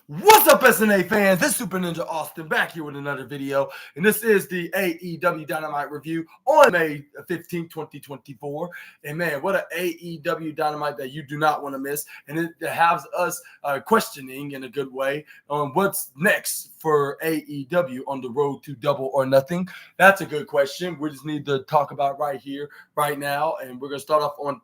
What's up, SNA fans? This is Super Ninja Austin back here with another video, and this is the AEW Dynamite review on May 15, 2024. And man, what an AEW Dynamite that you do not want to miss, and it has us questioning in a good way on what's next for AEW on the road to Double or Nothing. That's a good question. We just need to talk about right here, right now, and we're going to start off on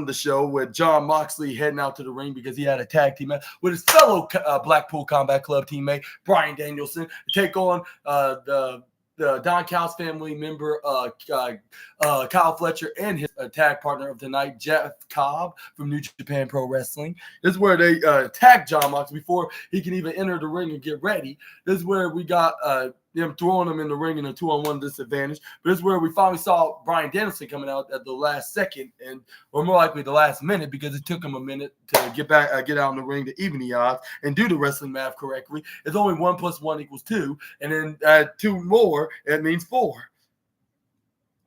the show with Jon Moxley heading out to the ring because he had a tag team match with his fellow Blackpool Combat Club teammate Bryan Danielson to take on the Don Callis family member Kyle Fletcher and his tag partner of the night, Jeff Cobb from New Japan Pro Wrestling. This is where they attacked Jon Moxley before he can even enter the ring and get ready. This is where we got them throwing him in the ring in a 2-on-1 disadvantage. But this is where we finally saw Bryan Danielson coming out at the last second, or more likely the last minute, because it took him a minute to get out in the ring to even the odds and do the wrestling math correctly. It's only 1 + 1 = 2, and then 2 more, it means 4.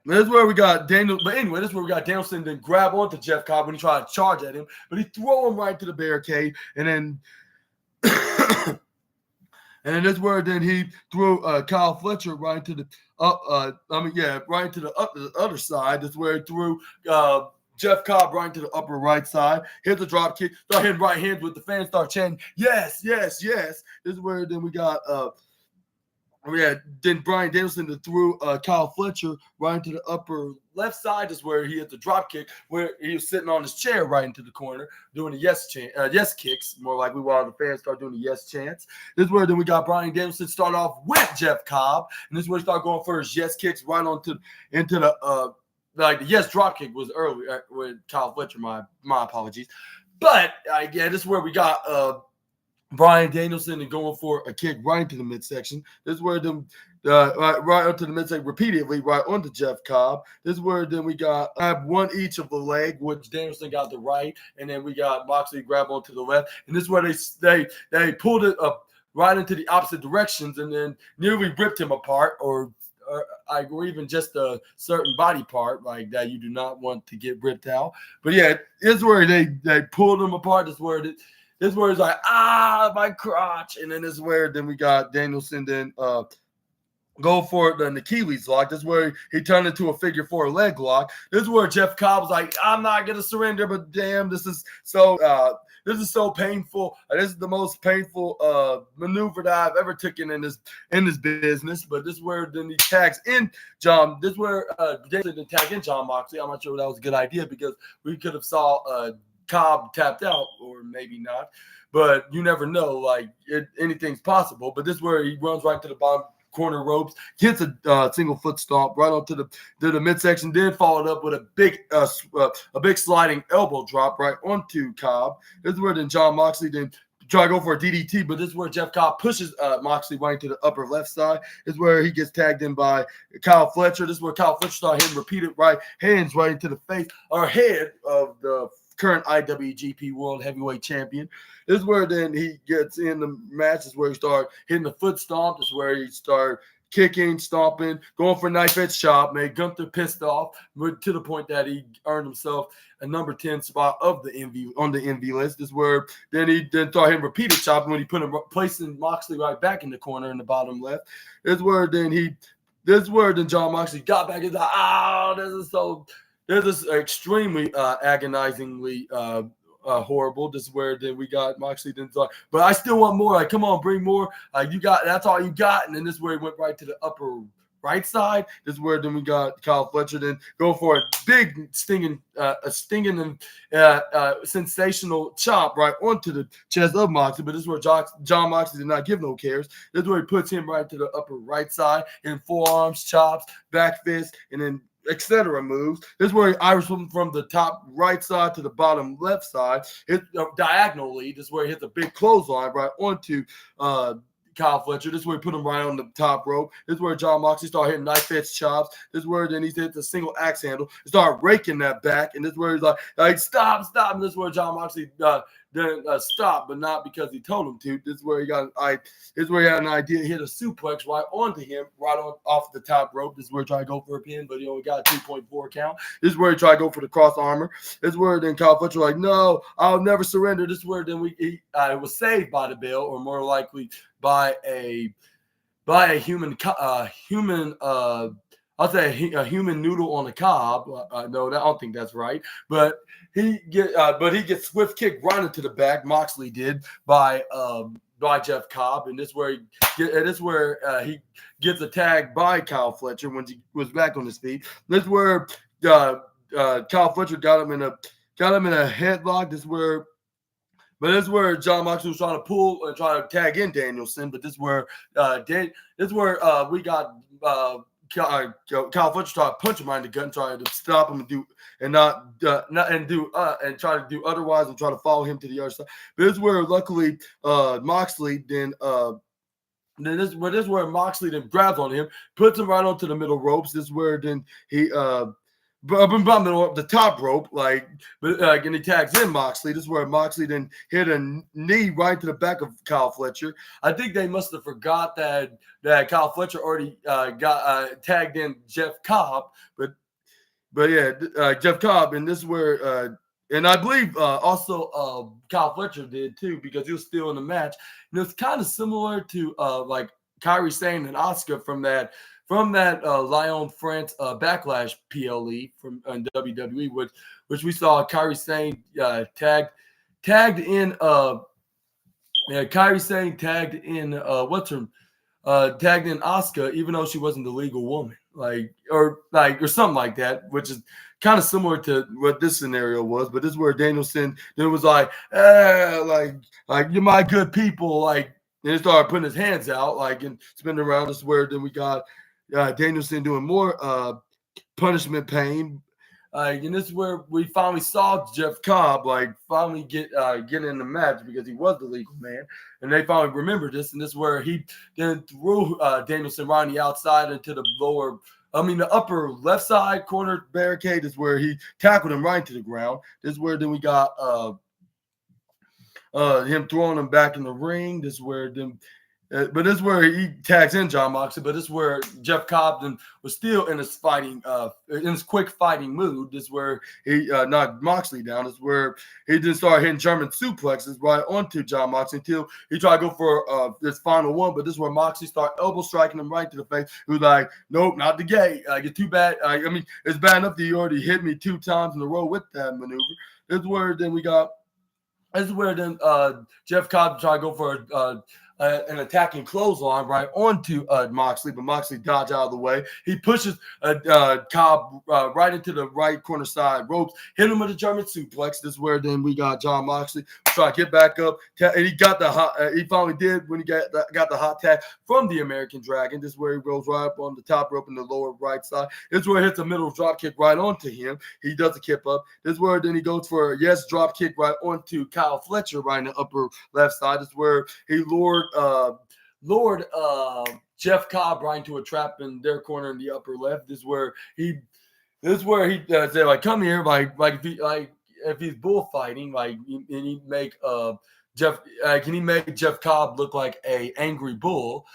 This is where we got Daniel. But anyway, this is where we got Danielson then grab onto Jeff Cobb when he tried to charge at him, but he throw him right to the barricade, and then. And this is where then he threw Kyle Fletcher right to the right to the other side. This is where he threw Jeff Cobb right to the upper right side. Here's a drop kick. Start hitting right hands with the fans. Start chanting, yes, yes, yes. This is where then we got then Bryan Danielson threw Kyle Fletcher right into the upper left side. Is where he hit the drop kick, where he was sitting on his chair right into the corner doing the yes kicks. More likely while the fans start doing the yes chants. This is where then we got Bryan Danielson start off with Jeff Cobb, and this is where he start going for his yes kicks right into the the yes drop kick was early with Kyle Fletcher. My apologies, but this is where we got Bryan Danielson and going for a kick right into the midsection. This is where them right onto the midsection repeatedly, right onto Jeff Cobb. This is where then we got one each of the leg, which Danielson got the right, and then we got Moxley grab onto the left. And this is where they pulled it up right into the opposite directions, and then nearly ripped him apart, or even just a certain body part like that you do not want to get ripped out. But yeah, this is where they pulled him apart. This is where it's like, my crotch. And then this is where then we got Danielson then go for the Achilles lock. This is where he turned into a figure 4 leg lock. This is where Jeff Cobb was like, I'm not going to surrender, but damn, this is so painful. This is the most painful maneuver that I've ever taken in this business. But this is where then he tags in John. This is where Danielson tagged in Jon Moxley. I'm not sure that was a good idea because we could have saw Cobb tapped out, or maybe not, but you never know. Like anything's possible. But this is where he runs right to the bottom corner ropes, gets a single foot stomp right onto the midsection, then followed up with a big sliding elbow drop right onto Cobb. This is where then Jon Moxley then try to go for a DDT, but this is where Jeff Cobb pushes Moxley right to the upper left side. This is where he gets tagged in by Kyle Fletcher. This is where Kyle Fletcher started hitting repeated right hands right into the face or head of the current IWGP World Heavyweight Champion. This is where then he gets in the match. This is where he started hitting the foot stomp. This is where he started kicking, stomping, going for a knife edge chop, made Gunther pissed off to the point that he earned himself a number 10 spot of the envy list. This is where then he started hitting repeated chopping when he placing Moxley right back in the corner in the bottom left. This is where then Jon Moxley got back and was like, this is extremely agonizingly horrible. This is where then we got Moxley then thought, but I still want more. Like, come on, bring more. That's all you got. And then this is where he went right to the upper right side. This is where then we got Kyle Fletcher then go for a big stinging and sensational chop right onto the chest of Moxley. But this is where Jon Moxley did not give no cares. This is where he puts him right to the upper right side in forearms, chops, back fist, and then etc. moves. This is where he Irish him from the top right side to the bottom left side. Hit diagonally. This is where he hits a big clothesline right onto Kyle Fletcher. This is where he put him right on the top rope. This is where Jon Moxley started hitting knife edge chops. This is where then he hit the single axe handle. He started raking that back. And this is where he's like stop. And this is where Jon Moxley stop, but not because he told him to. This is where he got this is where he had an idea, hit a suplex right onto him, right on off the top rope. This is where he tried to go for a pin, but he only got a 2.4 count. This is where he tried to go for the cross armor. This is where then Kyle Fletcher was like, no, I'll never surrender. This is where then he was saved by the bell, or more likely by a human I'll say a human noodle on a cob. No, I don't think that's right. But he gets swift kick right into the back. Moxley did by Jeff Cobb, and this is where he gets attacked by Kyle Fletcher when he was back on his feet. This is where Kyle Fletcher got him in a headlock. This is where John Moxley was trying to pull and try to tag in Danielson. But this is where we got Kyle Fletcher tried to punch him right in the gut and try to stop him and try to do otherwise and try to follow him to the other side. But this is where luckily Moxley then this is where Moxley then grabs on him, puts him right onto the middle ropes. This is where then he the top rope, and he tags in Moxley. This is where Moxley then hit a knee right to the back of Kyle Fletcher. I think they must have forgot that Kyle Fletcher already got tagged in Jeff Cobb, but yeah, Jeff Cobb, and this is where and I believe also Kyle Fletcher did too, because he was still in the match. And it's kind of similar to like Kairi Sane and Asuka from that Lyon France Backlash PLE from WWE, which we saw Kairi Sane tagged in Kairi Sane tagged in tagged in Asuka, even though she wasn't the legal woman, or something like that, which is kind of similar to what this scenario was. But this is where Danielson then was like you're my good people, and he started putting his hands out and spinning around. This is where then we got Danielson doing more punishment pain. And this is where we finally saw Jeff Cobb finally get in the match, because he was the legal man, and they finally remembered this. And this is where he then threw Danielson right on the outside into the upper left side corner barricade. This is where he tackled him right to the ground. This is where then we got him throwing him back in the ring. This is where then. But this is where he tags in John Moxley. But this is where Jeff Cobb then was still in his quick fighting mood. This is where he knocked Moxley down. This is where he then started hitting German suplexes right onto John Moxley until he tried to go for this final one. But this is where Moxley started elbow striking him right to the face. He was like, "Nope, not the gate. It's too bad. It's bad enough that you already hit me 2 times in a row with that maneuver." This is where then Jeff Cobb tried to go for an attacking clothesline right onto Moxley, but Moxley dodged out of the way. He pushes Cobb right into the right corner side ropes, hit him with a German suplex. This is where then we got John Moxley try to get back up, and he got the hot. He finally did when he got the hot tag from the American Dragon. This is where he rolls right up on the top rope in the lower right side. This is where he hits a middle drop kick right onto him. He does a kip up. This is where then he goes for a drop kick right onto Kyle Fletcher right in the upper left side. This is where he lured Jeff Cobb right into a trap in their corner in the upper left. This is where he said, "Come here," if he's bullfighting, and he make can he make Jeff Cobb look like a angry bull,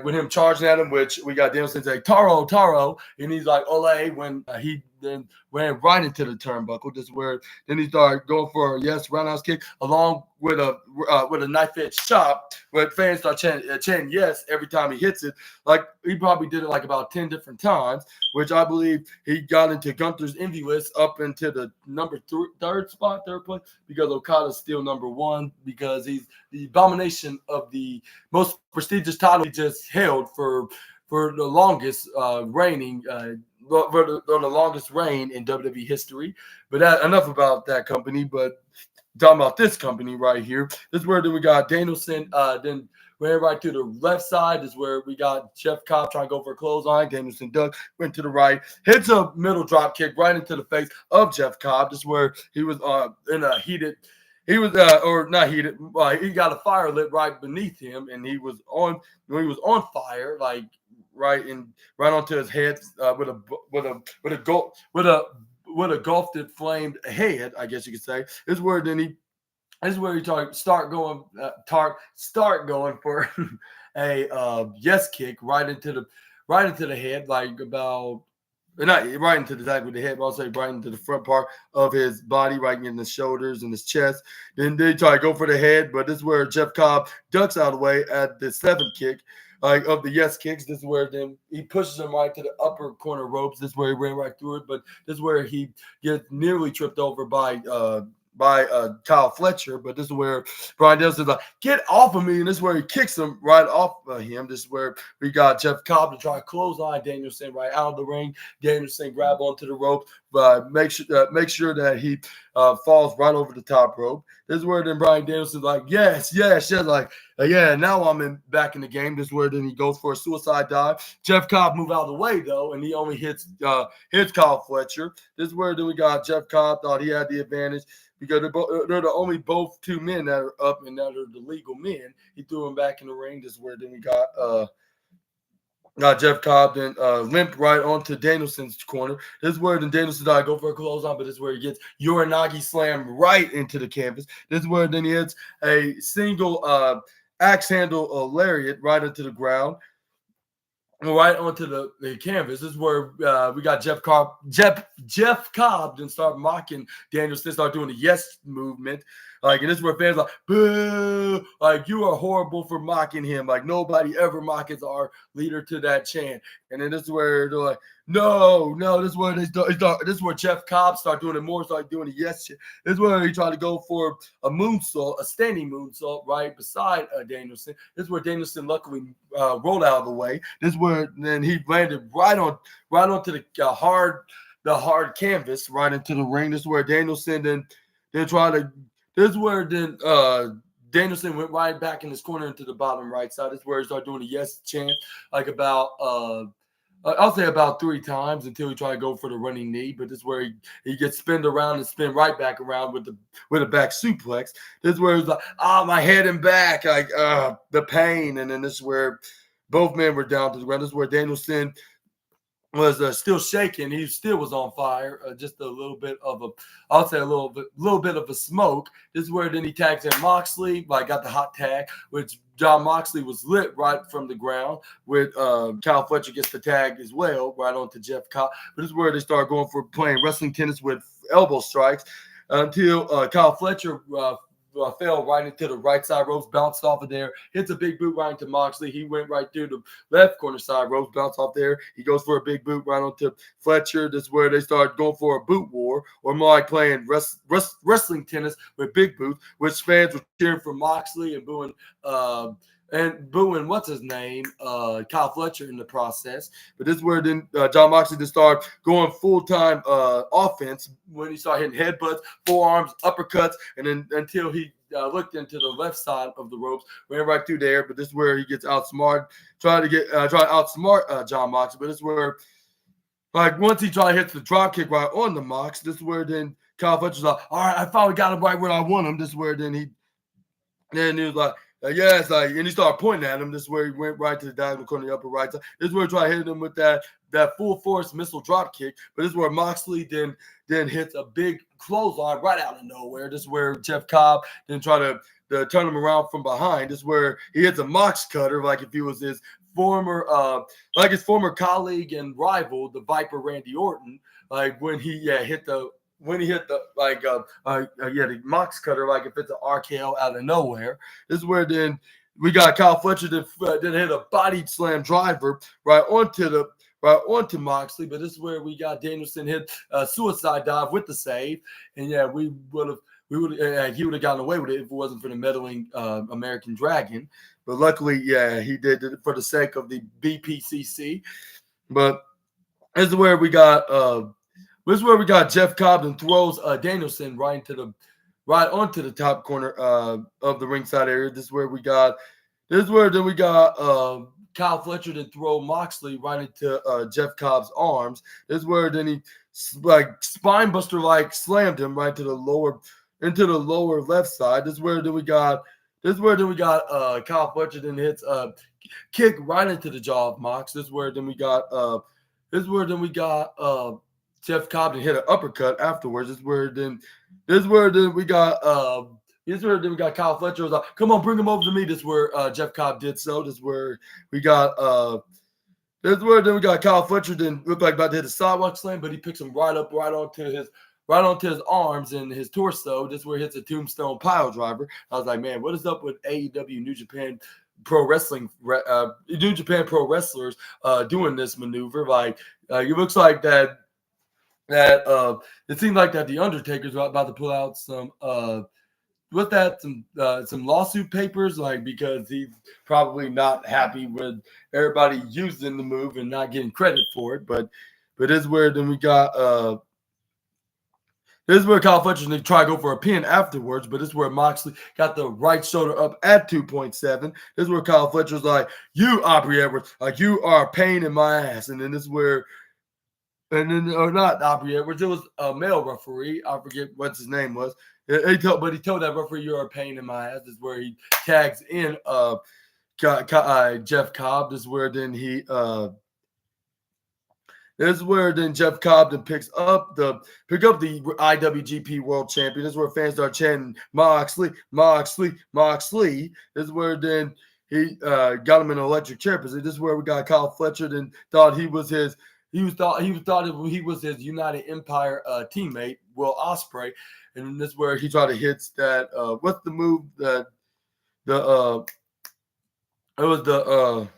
with him charging at him, which we got Danielson say Taro, and he's like Ole when he then ran right into the turnbuckle. This is where then he started going for a roundhouse kick along with a knife edge chop, where fans start chanting yes every time he hits it. He probably did it about 10 different times, which I believe he got into Gunther's envy list up into the third place, because Okada's still number 1, because he's the abomination of the most prestigious title he just held for the longest reigning for the longest reign in WWE history. But enough about that company. But talking about this company right here, this is where then we got Danielson. Then ran right to the left side. This is where we got Jeff Cobb trying to go for a clothesline. Danielson ducked, went to the right, hits a middle drop kick right into the face of Jeff Cobb. This is where he was in a heated. He was or not heated. He got a fire lit right beneath him, and he was on fire, right onto his head with a gulfed flamed head, I guess you could say. This is where then he This is where you start going for a yes kick right into the head, like about not right into the back with the head, but I'll say right into the front part of his body, right in the shoulders and his chest. Then they try to go for the head, but this is where Jeff Cobb ducks out of the way at the seventh kick. Of the yes kicks, this is where then he pushes him right to the upper corner ropes. This is where he ran right through it, but this is where he gets nearly tripped over by Kyle Fletcher, but this is where Brian Danielson's like, get off of me, and this is where he kicks him right off of him. This is where we got Jeff Cobb to try to clothesline Danielson right out of the ring. Danielson grab onto the rope, make sure that he falls right over the top rope. This is where then Brian Danielson's like, yes, like, yeah, now I'm back in the game. This is where then he goes for a suicide dive. Jeff Cobb move out of the way, though, and he only hits Kyle Fletcher. This is where then we got Jeff Cobb thought he had the advantage because they're the only both two men that are up and that are the legal men. He threw him back in the ring. This is where then we got Jeff Cobb then limped right onto Danielson's corner. This is where then Danielson go for a clothesline, but this is where he gets Uranagi slam right into the canvas. This is where then he hits a single axe handle lariat right into the ground. Right onto the canvas. This is where we got Jeff Cobb then start mocking Danielson, start doing the yes movement. Like, and this is where fans are like, boo, like, you are horrible for mocking him. Like, nobody ever mocks our leader to that chant. And then this is where they're like, no, this is where this is where Jeff Cobb start doing it more, start doing the yes shit. This is where he tried to go for a moonsault, a standing moonsault right beside Danielson. This is where Danielson luckily rolled out of the way. This is where then he landed right onto the hard canvas, right into the ring. This is where Danielson then tried to. This is where then Danielson went right back in his corner into the bottom right side. This is where he started doing the yes chant, like about I'll say about 3 times until he tried to go for the running knee. But this is where he gets spinned around and spin right back around with a back suplex. This is where he's like, my head and back, like the pain. And then this is where both men were down to the ground. This is where Danielson was still shaking. He still was on fire. Just a little bit of a little bit of a smoke. This is where then he tags in Moxley. Like, got the hot tag, which John Moxley was lit right from the ground. With Kyle Fletcher gets the tag as well, right onto Jeff Cobb. But this is where they start going for playing wrestling tennis with elbow strikes until Kyle Fletcher fell right into the right side ropes, bounced off of there, hits a big boot right into Moxley. He went right through the left corner side ropes, bounced off there. He goes for a big boot right onto Fletcher. This is where they start going for a boot war, or more like playing wrestling tennis with big boots, which fans were cheering for Moxley and booing what's his name, Kyle Fletcher in the process. But this is where then John Moxley just started going full-time offense when he started hitting headbutts, forearms, uppercuts, and then until he looked into the left side of the ropes, ran right through there. But this is where he gets outsmarted, try to outsmart John Moxley. But this is where, like, once he tried to hit the drop kick right on the Mox, this is where then Kyle Fletcher's like, all right, I finally got him right where I want him. This is where then he was like, yeah, it's like, and he started pointing at him. This is where he went right to the diagonal corner, the upper right side. This is where he tried hitting him with that full force missile drop kick. But this is where Moxley then hits a big clothesline right out of nowhere. This is where Jeff Cobb then try to turn him around from behind. This is where he hits a Mox cutter, like if he was his former colleague and rival, the Viper Randy Orton, like when he hit the Mox cutter, like if it's an RKO out of nowhere. This is where then we got Kyle Fletcher that hit a body slam driver right onto Moxley. But this is where we got Danielson hit a suicide dive with the save, and he would have gotten away with it if it wasn't for the meddling American Dragon. But luckily, he did it for the sake of the BPCC. But this is where we got. This is where we got Jeff Cobb and throws Danielson right onto the top corner of the ringside area. This is where then we got Kyle Fletcher to throw Moxley right into Jeff Cobb's arms. This is where then he spine buster slammed him right into the lower left side. This is where then we got Kyle Fletcher then hits a kick right into the jaw of Mox. This is where then we got Jeff Cobb hit an uppercut afterwards. This is where then we got This is where then we got Kyle Fletcher was like, come on, bring him over to me. This is where Jeff Cobb did so. This is where we got this is where then we got Kyle Fletcher then looked like about to hit a sidewalk slam, but he picks him right onto his arms and his torso. This is where he hits a tombstone pile driver. I was like, man, what is up with AEW New Japan Pro Wrestling, New Japan Pro Wrestlers doing this maneuver? Like it looks like that it seemed like that the Undertaker's about to pull out some some lawsuit papers, like, because he's probably not happy with everybody using the move and not getting credit for it. But this is where then we got this is where Kyle Fletcher's going to try to go for a pin afterwards, but this is where Moxley got the right shoulder up at 2.7. This is where Kyle Fletcher's like, you, Aubrey Edwards, like, you are a pain in my ass. And then this is where, or not Aubrey Edwards, it was a male referee. I forget what his name was. He told that referee, you're a pain in my ass. This is where he tags in Jeff Cobb. This is where then Jeff Cobb then picks up the IWGP World Champion. This is where fans start chanting Moxley, Moxley, Moxley. This is where then he got him in an electric chair position. This is where we got Kyle Fletcher then thought he was his United Empire teammate, Will Ospreay, and this is where he tried to hit that. What's the move that it was the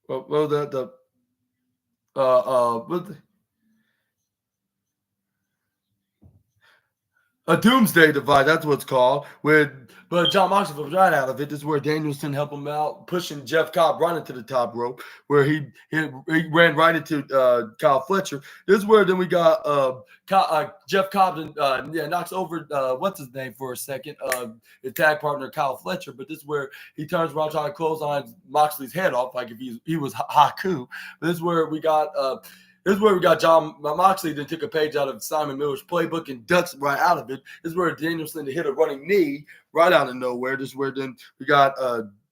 what was that a doomsday device, that's what it's called. But John Moxley was right out of it. This is where Danielson helped him out, pushing Jeff Cobb right into the top rope, where he ran right into Kyle Fletcher. This is where then we got Jeff Cobb knocks over what's his name for a second, his tag partner Kyle Fletcher. But this is where he turns around trying to close on Moxley's head off, like if he was Haku. But this is where we got. This is where we got John Moxley then took a page out of Simon Miller's playbook and ducks right out of it. This is where Danielson hit a running knee right out of nowhere. This is where then we got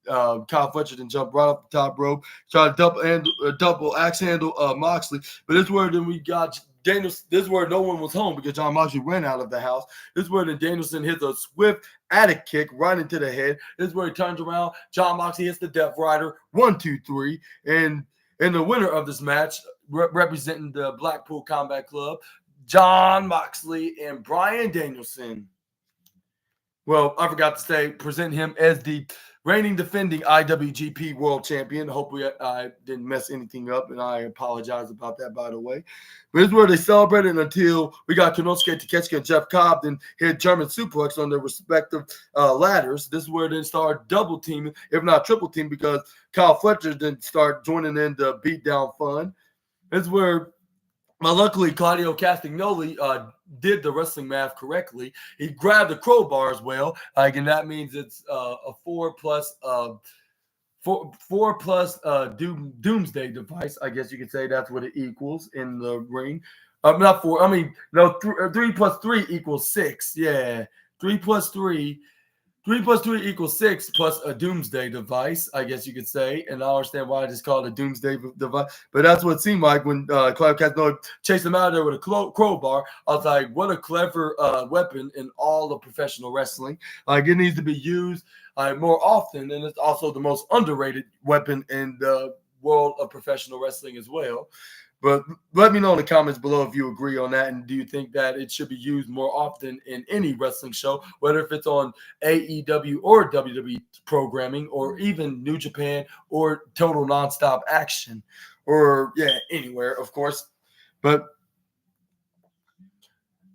Kyle Fletcher then jump right off the top rope, try to double axe handle Moxley. But this is where then we got Danielson. This is where no one was home because John Moxley ran out of the house. This is where then Danielson hits a swift attic kick right into the head. This is where he turns around. John Moxley hits the Death Rider. 1, 2, 3. And the winner of this match, representing the Blackpool Combat Club, John Moxley and Bryan Danielson. Well, I forgot to say, present him as the reigning defending IWGP World Champion. Hopefully I didn't mess anything up, and I apologize about that, by the way. But this is where they celebrated until we got Konosuke Takeshita and Jeff Cobb then hit German suplex on their respective ladders. This is where they start double teaming, if not triple team, because Kyle Fletcher then start joining in the beatdown fun. This is where, luckily, Claudio Castagnoli did the wrestling math correctly. He grabbed the crowbar as well, and that means it's a 4 plus doomsday device. I guess you could say that's what it equals in the ring. Not 4. I mean, no, 3 plus 3 equals 6. Yeah, 3 plus 3. 3 plus 3 equals 6 plus a doomsday device, I guess you could say. And I understand why I just called it a doomsday device. But that's what it seemed like when Claudio Castagnoli chased him out of there with a crowbar. I was like, what a clever weapon in all of professional wrestling. Like, it needs to be used more often. And it's also the most underrated weapon in the world of professional wrestling as well. But let me know in the comments below if you agree on that, and do you think that it should be used more often in any wrestling show, whether if it's on AEW or WWE programming, or even New Japan or Total Nonstop Action, or anywhere, of course. But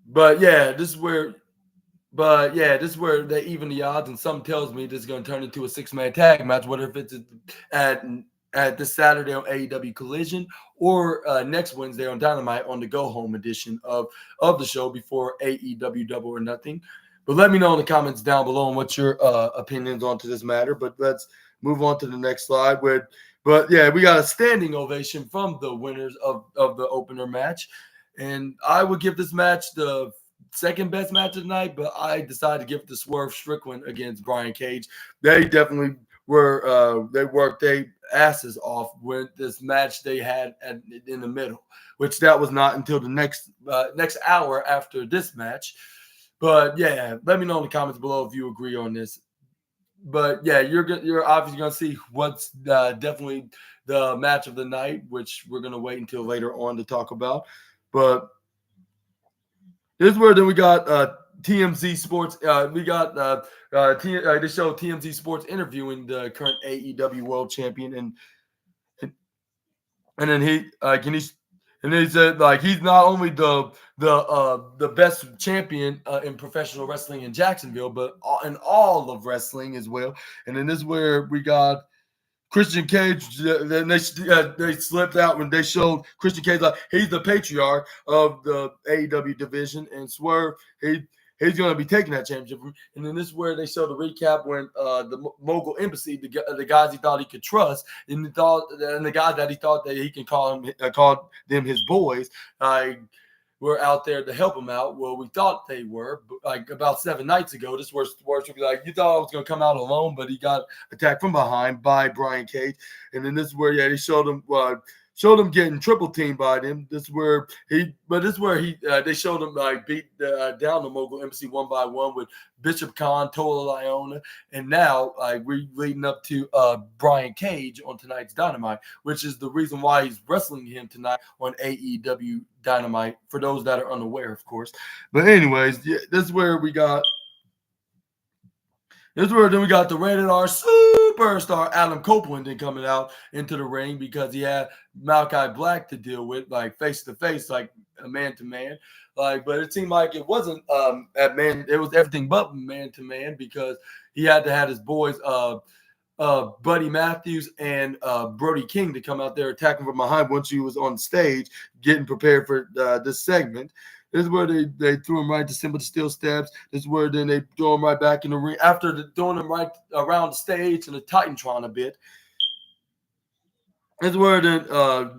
this is where they even the odds, and something tells me this is going to turn into a 6-man tag match, whether if it's at this Saturday on AEW Collision or next Wednesday on Dynamite on the Go Home edition of the show before AEW Double or Nothing. But let me know in the comments down below on what your opinions onto this matter. But let's move on to the next slide. We got a standing ovation from the winners of the opener match. And I would give this match the second best match of the night, but I decided to give it to Swerve Strickland against Brian Cage. They definitely they worked their asses off with this match they had in the middle, which that was not until the next hour after this match. But yeah, let me know in the comments below if you agree on this. But yeah, you're obviously gonna see what's definitely the match of the night, which we're gonna wait until later on to talk about. But this is where then we got TMZ Sports. We got they show TMZ Sports interviewing the current AEW World Champion, and then he said like he's not only the best champion in professional wrestling in Jacksonville, but in all of wrestling as well. And then this is where we got Christian Cage. Then they slipped out when they showed Christian Cage like he's the patriarch of the AEW division, and Swerve he's going to be taking that championship. And then this is where they show the recap when the Mogul Embassy, the guys he thought he could trust, and the guys that he thought that he can call them his boys, were out there to help him out. Well, we thought they were, like about 7 nights ago. This was like you thought I was going to come out alone, but he got attacked from behind by Brian Cage. And then this is where they showed him getting triple teamed by them. This is where they showed him like beat down the Mogul Embassy one by one with Bishop Khan, Tola Liona, and now we're leading up to Brian Cage on tonight's Dynamite, which is the reason why he's wrestling him tonight on AEW Dynamite. For those that are unaware, of course. But anyways, yeah, this is where we got. This is where then we got the rated R superstar Adam Copeland then coming out into the ring because he had Malachi Black to deal with, like face to face, like a man to man. But it seemed like it wasn't it was everything but man to man because he had to have his boys Buddy Matthews and Brody King to come out there attacking from behind once he was on stage getting prepared for this segment. This is where they threw him right to Simple Steel Steps. This is where then they throw him right back in the ring after throwing him right around the stage and the Titantron a bit. This is where then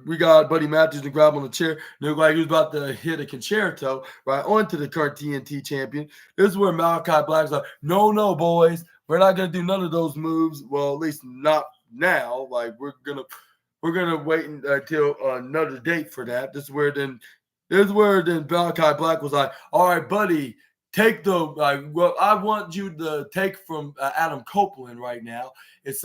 we got Buddy Matthews to grab on the chair. It looked like he was about to hit a concerto right onto the current TNT champion. This is where Malachi Black's like, no, boys, we're not gonna do none of those moves. Well, at least not now. Like we're gonna wait until another date for that. This is where then Malachi Black was like, all right, buddy, take what I want you to take from Adam Copeland right now. It's